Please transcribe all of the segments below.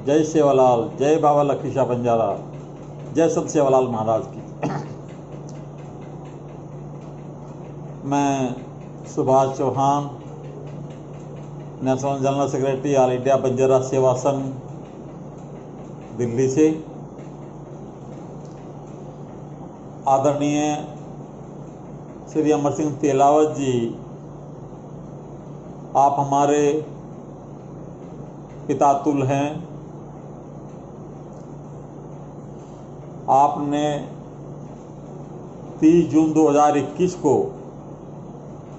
जय सेवालाल, जय बाबा लखी शाह बंजारा, जय संत सेवालाल महाराज की। मैं Subhash Chauhan, national general secretary all India Banjara Seva Sangh, Delhi से। आदरणीय श्री अमर सिंह तेलावत जी, आप हमारे पितातुल हैं। आपने 30 जून 2021 को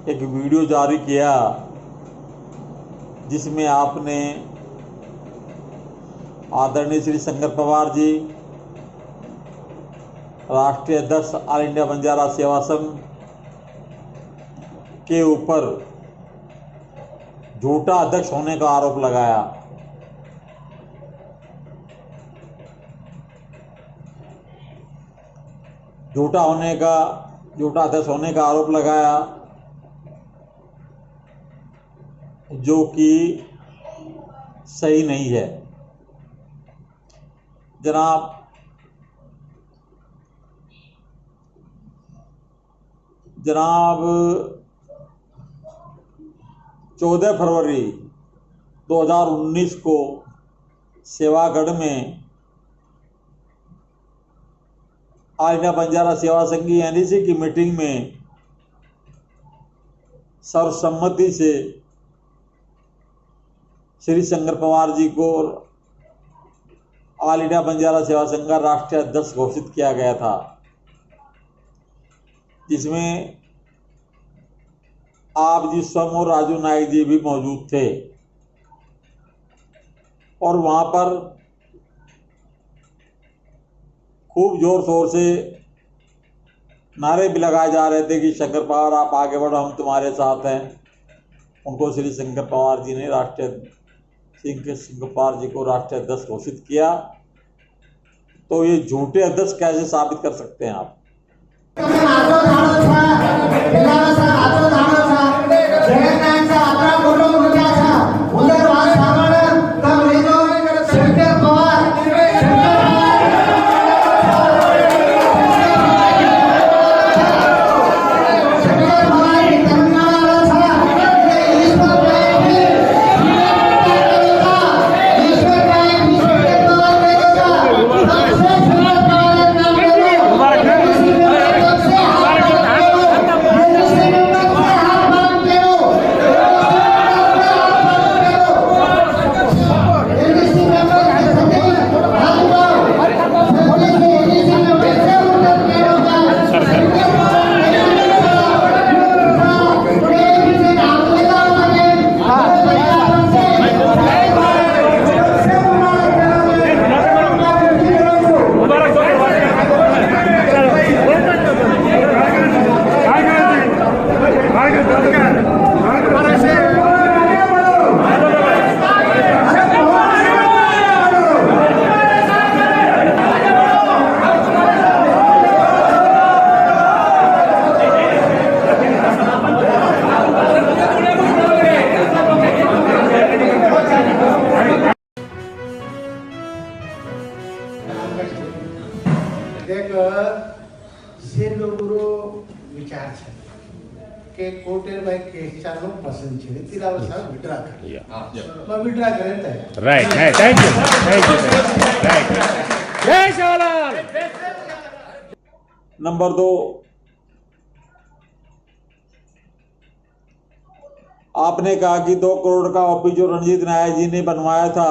एक वीडियो जारी किया जिसमें आपने आदरणीय श्री शंकर पवार जी, राष्ट्रीय अध्यक्ष ऑल इंडिया बंजारा सेवा संघ के ऊपर झूठा अध्यक्ष होने का आरोप लगाया। झूठा अध्यक्ष होने का आरोप लगाया, जो कि सही नहीं है। जनाब 14 फरवरी 2019 को सेवागढ़ में ऑल इंडिया बंजारा सेवा संघ की एनडीसी की मीटिंग में सर्वसम्मति से श्री शंकर पवार जी को ऑल इंडिया बंजारा सेवा संघ का राष्ट्रीय अध्यक्ष घोषित किया गया था, जिसमें आप जी स्वयं और राजू नायक जी भी मौजूद थे। और वहां पर खूब जोर शोर से नारे भी लगाए जा रहे थे कि शंकर पवार आप आगे बढ़ो, हम तुम्हारे साथ हैं। उनको श्री शंकर पवार जी ने शंकर पवार जी को राष्ट्रीय अध्यक्ष घोषित किया। तो ये झूठे अध्यक्ष कैसे साबित कर सकते हैं आप? એક શેરગુરુ વિચાર છે કે કોર્ટેરમાં કેસ ચાલુ પસંદ છે તિલાવત સાહેબ વિડ્રા કરે વિડ્રા કરે રાઈટ થેન્ક યુ રાઈટ જય સેવાલાલ। नंबर 2, आपने कहा कि 2 करोड़ का ऑफिस जो रणजीत नायक जी ने बनवाया था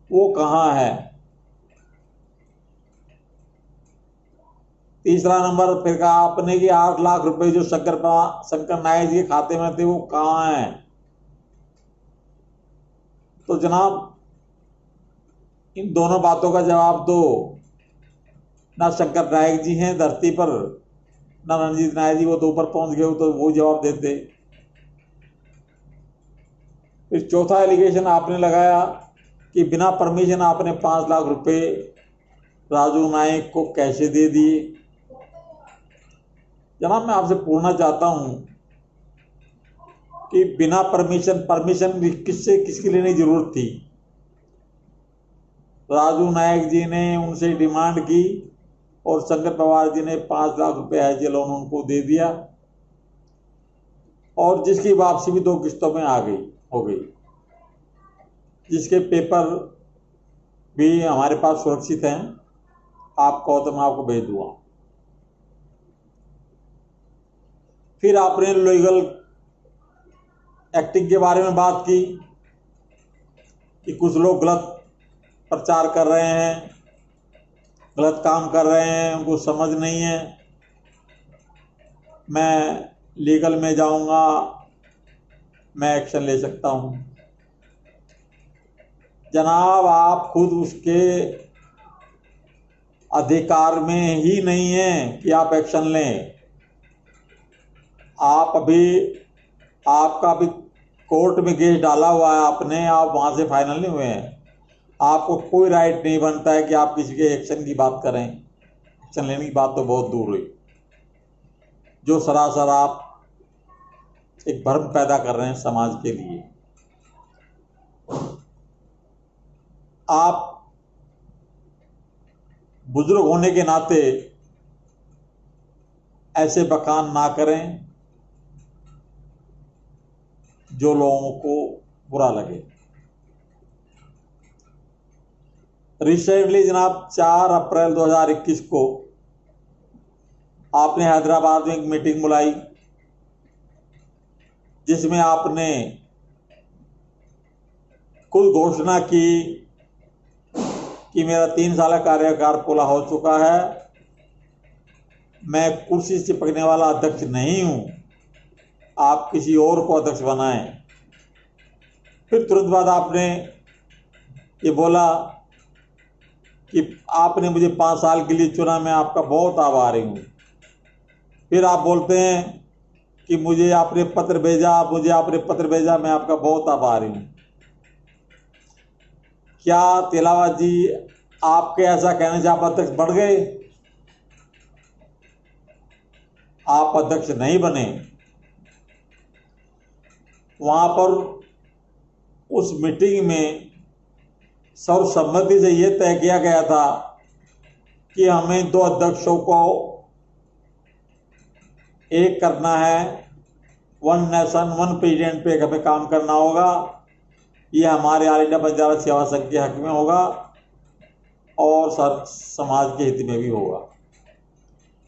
वो कहाँ है? तीसरा नंबर, फिर कहा आपने कि 8 लाख रुपए जो शंकर नायक जी के खाते में थे वो कहाँ हैं? तो जनाब इन दोनों बातों का जवाब दो। ना शंकर नायक जी हैं धरती पर, ना रणजीत नायक जी, वो तो ऊपर पहुंच गए, तो वो जवाब देते। फिर चौथा एलिगेशन आपने लगाया कि बिना परमिशन आपने 5 लाख रुपए राजू नायक को कैसे दे दिए। जनाब मैं आपसे पूछना चाहता हूं कि बिना परमिशन किसकी लेने की जरूरत थी? राजू नायक जी ने उनसे डिमांड की और शंकर पवार जी ने 5 लाख रुपए हैज लोन उनको दे दिया और जिसकी वापसी भी 2 किस्तों में हो गई, जिसके पेपर भी हमारे पास सुरक्षित हैं। आप कहो तो मैं आपको भेज दूंगा। फिर आपने लीगल एक्टिंग के बारे में बात की कि कुछ लोग गलत प्रचार कर रहे हैं, गलत काम कर रहे हैं, उनको समझ नहीं है। मैं लीगल में जाऊंगा, मैं एक्शन ले सकता हूं। जनाब, आप खुद उसके अधिकार में ही नहीं है कि आप एक्शन लें। आपका भी कोर्ट में केस डाला हुआ है आपने, आप वहां से फाइनल नहीं हुए हैं। आपको कोई राइट नहीं बनता है कि आप किसी के एक्शन की बात करें। एक्शन लेने की बात तो बहुत दूर हुई। जो सरासर आप एक भ्रम पैदा कर रहे हैं समाज के लिए। आप बुजुर्ग होने के नाते ऐसे बखान ना करें जो लोगों को बुरा लगे। रिसेंटली जनाब 4 अप्रैल 2021 को आपने हैदराबाद में एक मीटिंग बुलाई जिसमें आपने कुछ घोषणा की कि मेरा 3 साल का कार्यकाल पूरा हो चुका है, मैं कुर्सी से चिपकने वाला अध्यक्ष नहीं हूं, आप किसी और को अध्यक्ष बनाएं। फिर तुरंत बाद आपने ये बोला कि आपने मुझे 5 साल के लिए चुना, मैं आपका बहुत आभारी हूं। फिर आप बोलते हैं कि मुझे आपने पत्र भेजा, मैं आपका बहुत आभारी हूं। क्या तिलावत जी आपके ऐसा कहने से आप अध्यक्ष बन गए? आप अध्यक्ष नहीं बने। वहां पर उस मीटिंग में सर्वसम्मति से यह तय किया गया था कि हमें 2 अध्यक्षों को एक करना है, 1 नेशन 1 प्रेसिडेंट पे हमें काम करना होगा। ये हमारे ऑल इंडिया बंजारा सेवा संघ के हक में होगा और समाज के हित में भी होगा।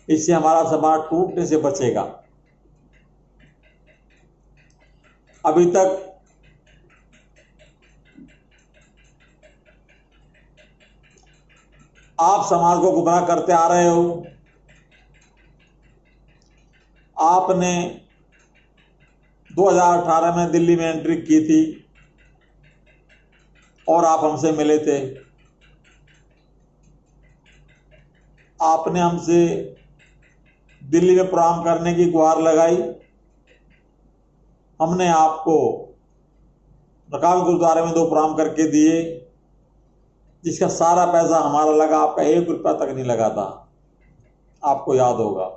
इससे हमारा समाज टूटने से बचेगा। अभी तक आप समाज को गुमराह करते आ रहे हो। आपने 2018 में दिल्ली में एंट्री की थी और आप हमसे मिले थे। आपने हमसे दिल्ली में प्रोग्राम करने की गुहार लगाई। हमने आपको नकाब गुरुद्वारे में 2 प्रोग्राम करके दिए, जिसका सारा पैसा हमारा लगा, आपका 1 रुपया तक नहीं लगा था। आपको याद होगा।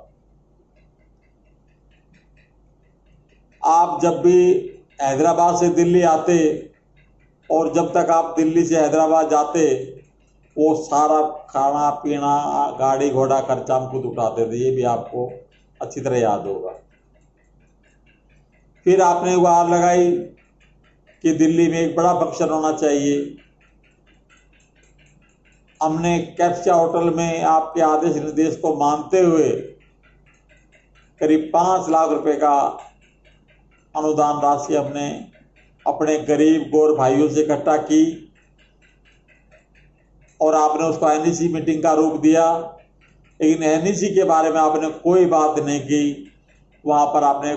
आप जब भी हैदराबाद से दिल्ली आते और जब तक आप दिल्ली से हैदराबाद जाते, वो सारा खाना पीना, गाड़ी घोड़ा खर्चा हम खुद उठाते थे। ये भी आपको अच्छी तरह याद होगा। फिर आपने गुहार लगाई कि दिल्ली में एक बड़ा फंक्शन होना चाहिए। हमने कैप्चा होटल में आपके आदेश निर्देश को मानते हुए करीब 5 लाख रुपए का अनुदान राशि हमने अपने गरीब गौर भाइयों से इकट्ठा की और आपने उसको एनईसी मीटिंग का रूप दिया। लेकिन एनईसी के बारे में आपने कोई बात नहीं की। वहां पर आपने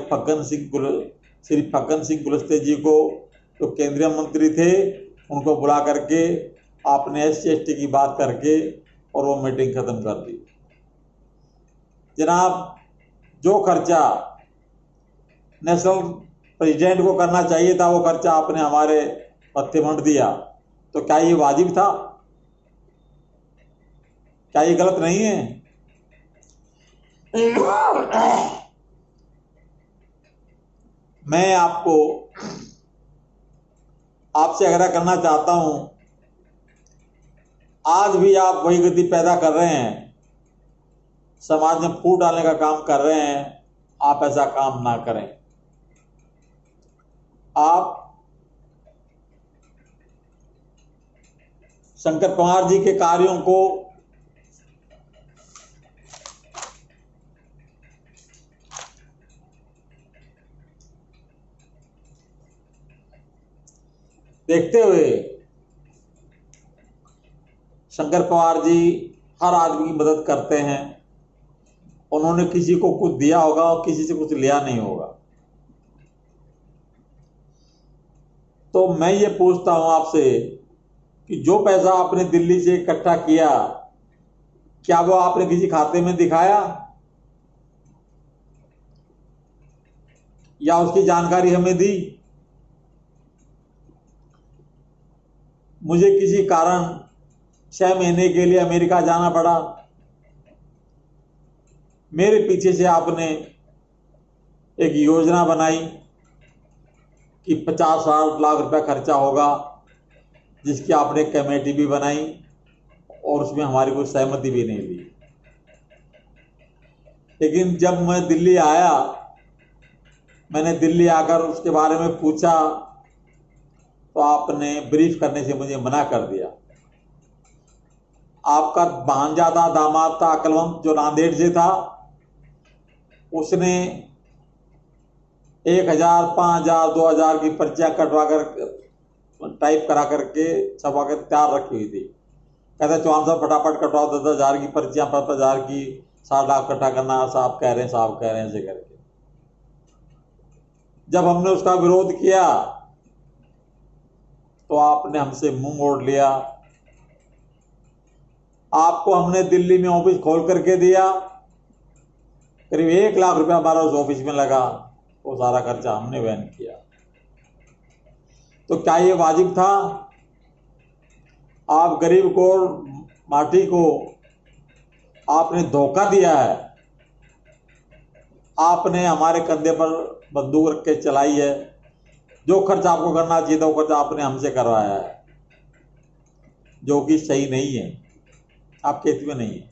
श्री फग्गन सिंह कुलस्ते जी को, जो केंद्रीय मंत्री थे, उनको बुला करके आपने SC/ST की बात करके और वो मीटिंग खत्म कर दी। जनाब, जो खर्चा नेशनल प्रेसिडेंट को करना चाहिए था, वो खर्चा आपने हमारे पत्ते मंड दिया। तो क्या ये वाजिब था? क्या ये गलत नहीं है? मैं आपसे आग्रह करना चाहता हूं आज भी आप वही गति पैदा कर रहे हैं, समाज में फूट डालने का काम कर रहे हैं। आप ऐसा काम ना करें। आप शंकर पवार जी के कार्यों को देखते हुए, शंकर पवार जी हर आदमी की मदद करते हैं। उन्होंने किसी को कुछ दिया होगा और किसी से कुछ लिया नहीं होगा। तो मैं ये पूछता हूं आपसे कि जो पैसा आपने दिल्ली से इकट्ठा किया, क्या वो आपने किसी खाते में दिखाया या उसकी जानकारी हमें दी? मुझे किसी कारण 6 महीने के लिए अमेरिका जाना पड़ा। मेरे पीछे से आपने एक योजना बनाई कि 50-60 लाख रुपया खर्चा होगा, जिसकी आपने कमेटी भी बनाई और उसमें हमारी कोई सहमति भी नहीं ली। लेकिन जब मैं दिल्ली आया, मैंने दिल्ली आकर उसके बारे में पूछा तो आपने ब्रीफ करने से मुझे मना कर दिया। आपका भांजा था, दामाद था अकलवंत, जो नांदेड़ से था, उसने 1000, 5000, 2000 की पर्चियां कटवा कर, टाइप करा करके छपा कर तैयार रखी हुई थी। कहते चौहान साहब फटाफट कटवाओ 10,000 की पर्चियां, 50,000 की, 60 लाख इकट्ठा करना, साहब कह रहे हैं, साहब कह रहे हैं, ऐसे करके। जब हमने उसका विरोध किया तो आपने हमसे मुंह मोड़ लिया। आपको हमने दिल्ली में ऑफिस खोल करके दिया, करीब 1 लाख रुपया हमारा उस ऑफिस में लगा, वो सारा खर्चा हमने वहन किया। तो क्या ये वाजिब था? आप गरीब को, माटी को आपने धोखा दिया है। आपने हमारे कंधे पर बंदूक रख के चलाई है। जो खर्च आपको करना चाहिए था वो खर्च आपने हमसे करवाया है, जो कि सही नहीं है, आपके हित में नहीं है।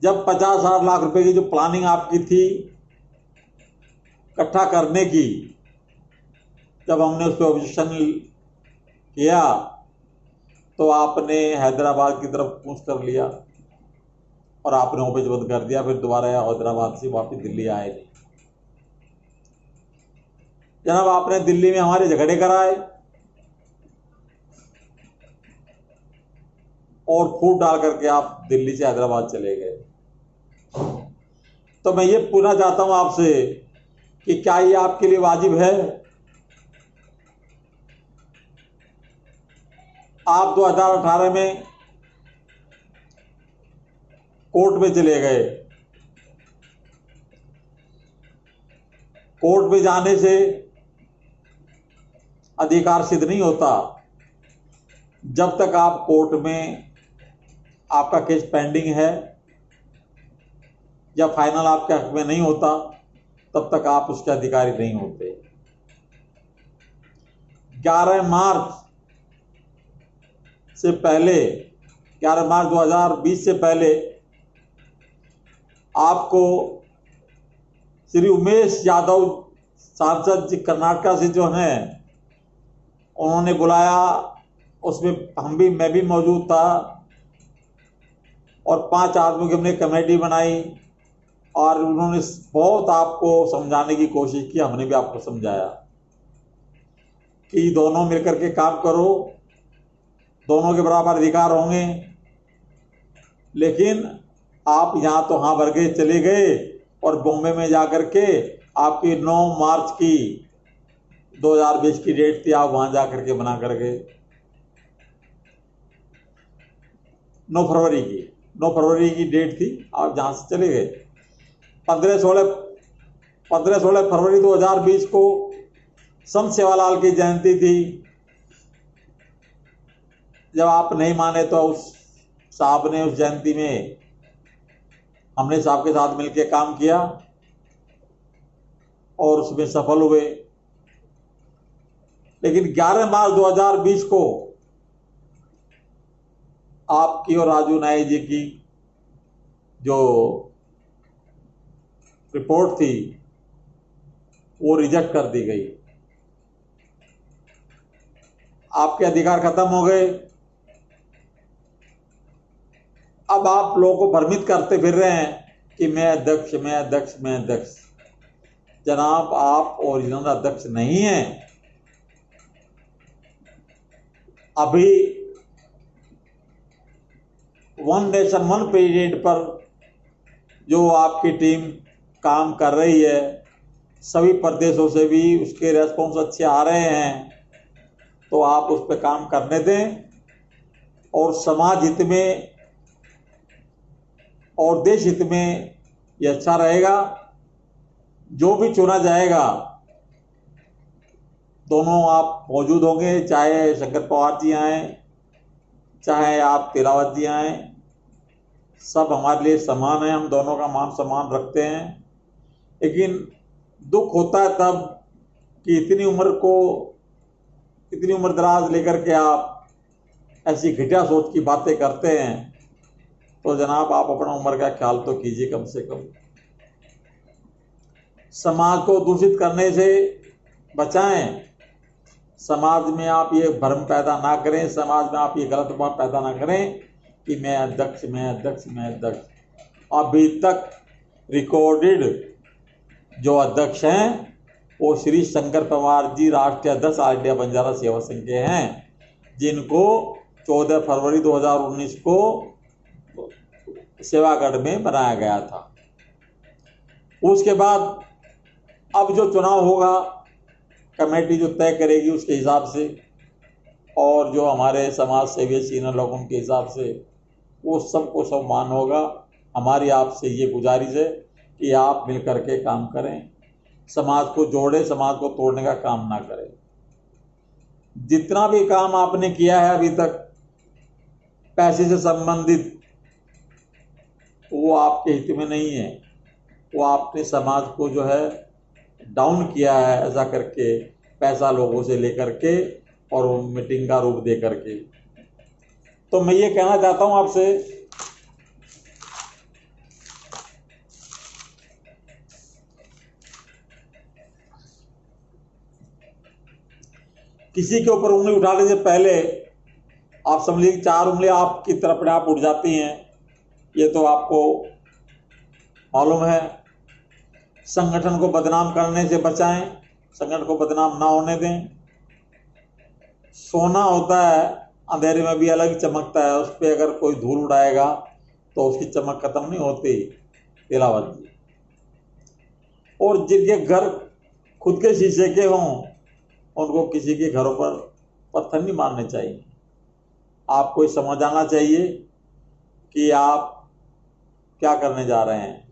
जब 50-60 लाख रुपए की जो प्लानिंग आपकी थी इकट्ठा करने की, जब हमने उस पर ऑब्जेक्शन किया तो आपने हैदराबाद की तरफ कूच कर लिया और आपने ऑफिस बंद कर दिया। फिर दोबारा हैदराबाद से वापस दिल्ली आए नहीं। जनाब, आपने दिल्ली में हमारे झगड़े कराए और फूट डाल करके आप दिल्ली से हैदराबाद चले गए। तो मैं ये पूछना चाहता हूं आपसे कि क्या ये आपके लिए वाजिब है? आप 2018 में कोर्ट में चले गए। कोर्ट में जाने से अधिकार सिद्ध नहीं होता। जब तक आप कोर्ट में आपका केस पेंडिंग है या फाइनल आपके हक में नहीं होता, तब तक आप उसके अधिकारी नहीं होते। 11 मार्च से पहले, 11 मार्च 2020 से पहले आपको श्री उमेश यादव सांसद जी कर्नाटका से जो हैं, उन्होंने बुलाया। उसमें मैं भी मौजूद था और 5 आदमियों की हमने कमेटी बनाई और उन्होंने बहुत आपको समझाने की कोशिश की। हमने भी आपको समझाया कि दोनों मिलकर के काम करो, दोनों के बराबर अधिकार होंगे। लेकिन आप यहाँ तो हाँ भर के चले गए और बॉम्बे में जाकर के आपकी 9 मार्च की 2020 की डेट थी, आप वहां जाकर के बना कर गए। 9 फरवरी की डेट थी, आप जहां से चले गए। 15-16 फरवरी 2020 को संत सेवालाल की जयंती थी। जब आप नहीं माने तो उस साहब ने उस जयंती में हमने साहब के साथ मिलकर काम किया और उसमें सफल हुए। लेकिन 11 मार्च 2020 को आपकी और राजू नाई जी की जो रिपोर्ट थी वो रिजेक्ट कर दी गई। आपके अधिकार खत्म हो गए। अब आप लोगों को भ्रमित करते फिर रहे हैं कि मैं अध्यक्ष, मैं अध्यक्ष, मैं अध्यक्ष। जनाब, आप ओरिजिनल अध्यक्ष नहीं हैं। अभी वन नेशन वन प्रेसिडेंट पर जो आपकी टीम काम कर रही है, सभी प्रदेशों से भी उसके रेस्पॉन्स अच्छे आ रहे हैं, तो आप उस पर काम करने दें और समाज हित में और देश हित में ये अच्छा रहेगा। जो भी चुना जाएगा दोनों आप मौजूद होंगे, चाहे शंकर पवार जी आए, चाहे आप तिलावत जी आए, सब हमारे लिए समान है। हम दोनों का मान सम्मान रखते हैं। लेकिन दुख होता है तब कि इतनी उम्र दराज लेकर के आप ऐसी घटिया सोच की बातें करते हैं। तो जनाब, आप अपना उम्र का ख्याल तो कीजिए कम से कम। समाज को दूषित करने से बचाएं। समाज में आप ये भ्रम पैदा ना करें, समाज में आप ये गलत बात पैदा ना करें कि मैं अध्यक्ष, मैं अध्यक्ष, मैं अध्यक्ष। अभी तक रिकॉर्डेड जो अध्यक्ष हैं वो श्री शंकर पवार जी राष्ट्रीय अध्यक्ष ऑल इंडिया बंजारा सेवा संघ के हैं, जिनको 14 फरवरी 2019 को सेवागढ़ में बनाया गया था। उसके बाद अब जो चुनाव होगा कमेटी जो तय करेगी उसके हिसाब से, और जो हमारे समाज सेवी सीनियर लोगों के हिसाब से, वो सबको सम्मान होगा। हमारी आपसे ये गुजारिश है कि आप मिल करके काम करें, समाज को जोड़े, समाज को तोड़ने का काम ना करें। जितना भी काम आपने किया है अभी तक पैसे से संबंधित, वो आपके हित में नहीं है। वो आपने समाज को जो है डाउन किया है, ऐसा करके पैसा लोगों से लेकर के और मीटिंग का रूप दे करके। तो मैं ये कहना चाहता हूं आपसे, किसी के ऊपर उंगली उठाने से पहले आप समझ लीजिए 4 उंगलियां आपकी तरफ अपने आप उठ जाती हैं, ये तो आपको मालूम है। संगठन को बदनाम करने से बचाएं, संगठन को बदनाम ना होने दें। सोना होता है अंधेरे में भी अलग चमकता है, उस पर अगर कोई धूल उड़ाएगा तो उसकी चमक खत्म नहीं होती। तिलावत जी, और जिनके घर खुद के शीशे के हों उनको किसी के घरों पर पत्थर नहीं मारने चाहिए। आपको समझ आना चाहिए कि आप क्या करने जा रहे हैं।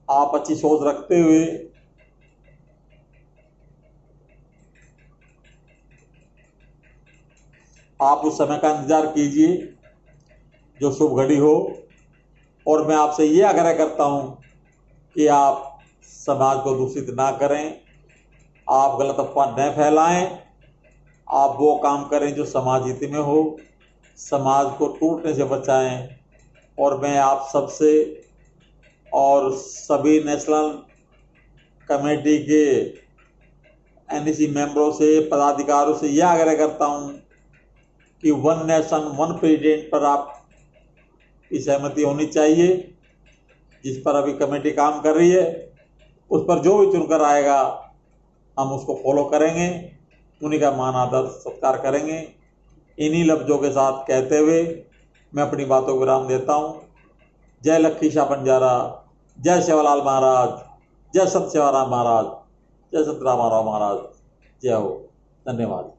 आप अच्छी सोच रखते हुए आप उस समय का इंतजार कीजिए जो शुभ घड़ी हो। और मैं आपसे ये आग्रह करता हूं कि आप समाज को दूषित ना करें, आप गलत अफवाह न फैलाएं, आप वो काम करें जो समाज हित में हो, समाज को टूटने से बचाएं। और मैं आप सबसे और सभी नेशनल कमेटी के एनईसी मेंबरों से, पदाधिकारियों से यह आग्रह करता हूं कि वन नेशन वन प्रेसिडेंट पर आप की सहमति होनी चाहिए। जिस पर अभी कमेटी काम कर रही है उस पर जो भी चुनकर आएगा हम उसको फॉलो करेंगे, उन्हीं का मान आदर सत्कार करेंगे। इन्हीं लफ्जों के साथ कहते हुए मैं अपनी बातों को विराम देता हूँ। जय लक्खी शाह बंजारा, जय सेवालाल महाराज, जय सत सेवाराम महाराज, जय सत रामाराव महाराज, जय हो। धन्यवाद।